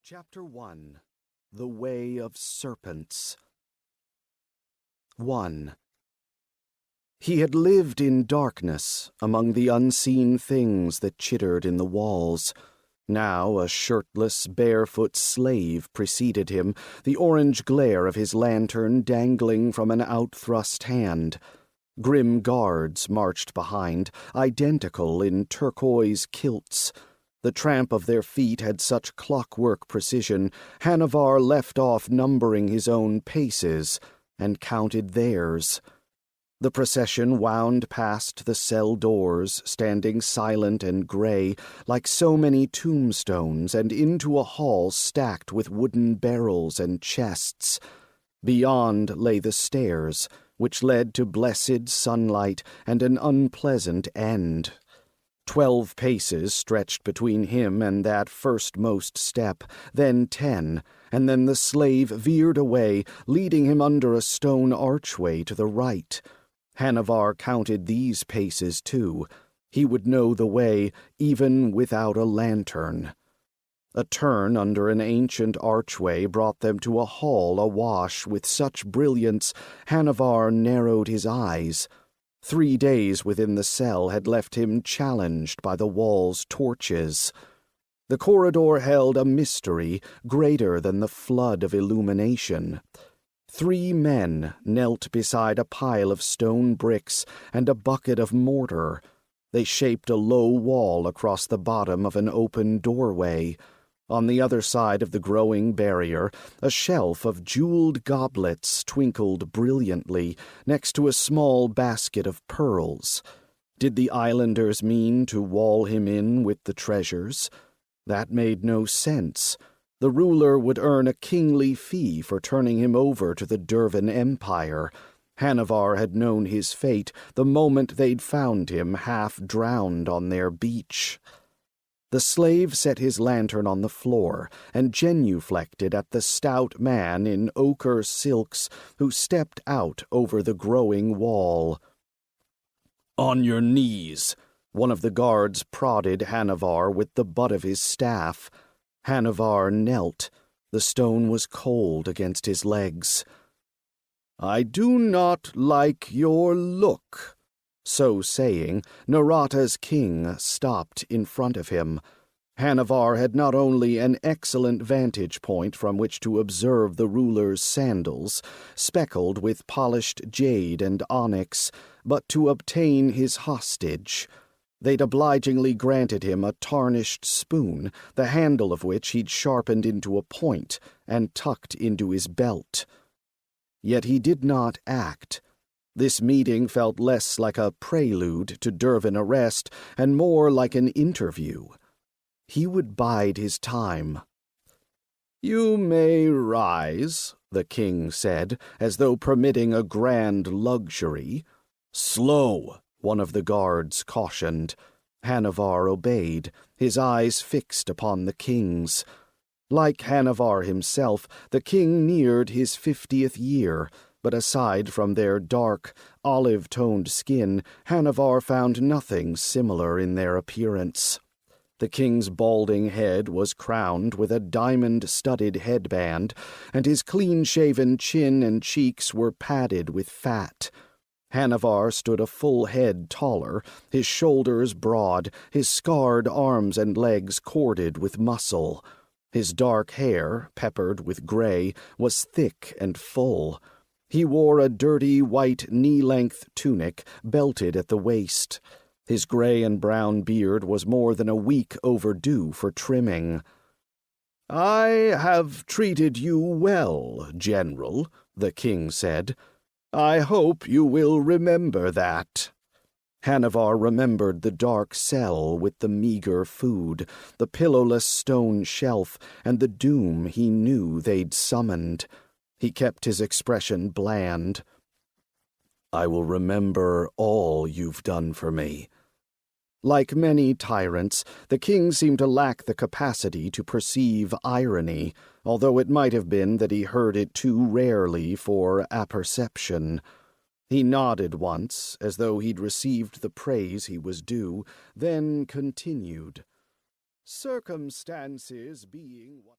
Chapter 1. The Way of Serpents. 1. He had lived in darkness among the unseen things that chittered in the walls. Now a shirtless, barefoot slave preceded him, the orange glare of his lantern dangling from an outthrust hand. Grim guards marched behind, identical in turquoise kilts. The tramp of their feet had such clockwork precision, Hanuvar left off numbering his own paces and counted theirs. The procession wound past the cell doors, standing silent and gray, like so many tombstones, and into a hall stacked with wooden barrels and chests. Beyond lay the stairs, which led to blessed sunlight and an unpleasant end. 12 paces stretched between him and that firstmost step, then 10, and then the slave veered away, leading him under a stone archway to the right. Hanuvar counted these paces too. He would know the way, even without a lantern. A turn under an ancient archway brought them to a hall awash with such brilliance, Hanuvar narrowed his eyes. 3 days within the cell had left him challenged by the wall's torches. The corridor held a mystery greater than the flood of illumination. 3 men knelt beside a pile of stone bricks and a bucket of mortar. They shaped a low wall across the bottom of an open doorway. On the other side of the growing barrier, a shelf of jeweled goblets twinkled brilliantly next to a small basket of pearls. Did the islanders mean to wall him in with the treasures? That made no sense. The ruler would earn a kingly fee for turning him over to the Dervan Empire. Hanuvar had known his fate the moment they'd found him half drowned on their beach. The slave set his lantern on the floor and genuflected at the stout man in ochre silks who stepped out over the growing wall. "On your knees," one of the guards prodded Hanuvar with the butt of his staff. Hanuvar knelt. The stone was cold against his legs. "I do not like your look." So saying, Narata's king stopped in front of him. Hanuvar had not only an excellent vantage point from which to observe the ruler's sandals, speckled with polished jade and onyx, but to obtain his hostage. They'd obligingly granted him a tarnished spoon, the handle of which he'd sharpened into a point and tucked into his belt. Yet he did not act. This meeting felt less like a prelude to Dervan arrest and more like an interview. He would bide his time. "You may rise," the king said, as though permitting a grand luxury. "Slow," one of the guards cautioned. Hanuvar obeyed, his eyes fixed upon the king's. Like Hanuvar himself, the king neared his 50th year, but aside from their dark, olive-toned skin, Hanuvar found nothing similar in their appearance. The king's balding head was crowned with a diamond-studded headband, and his clean-shaven chin and cheeks were padded with fat. Hanuvar stood a full head taller, his shoulders broad, his scarred arms and legs corded with muscle. His dark hair, peppered with gray, was thick and full. He wore a dirty white knee-length tunic, belted at the waist. His gray and brown beard was more than a week overdue for trimming. "I have treated you well, General," the king said. "I hope you will remember that." Hanuvar remembered the dark cell with the meager food, the pillowless stone shelf, and the doom he knew they'd summoned. He kept his expression bland. "I will remember all you've done for me." Like many tyrants, the king seemed to lack the capacity to perceive irony, although it might have been that he heard it too rarely for apperception. He nodded once, as though he'd received the praise he was due, then continued. "Circumstances being what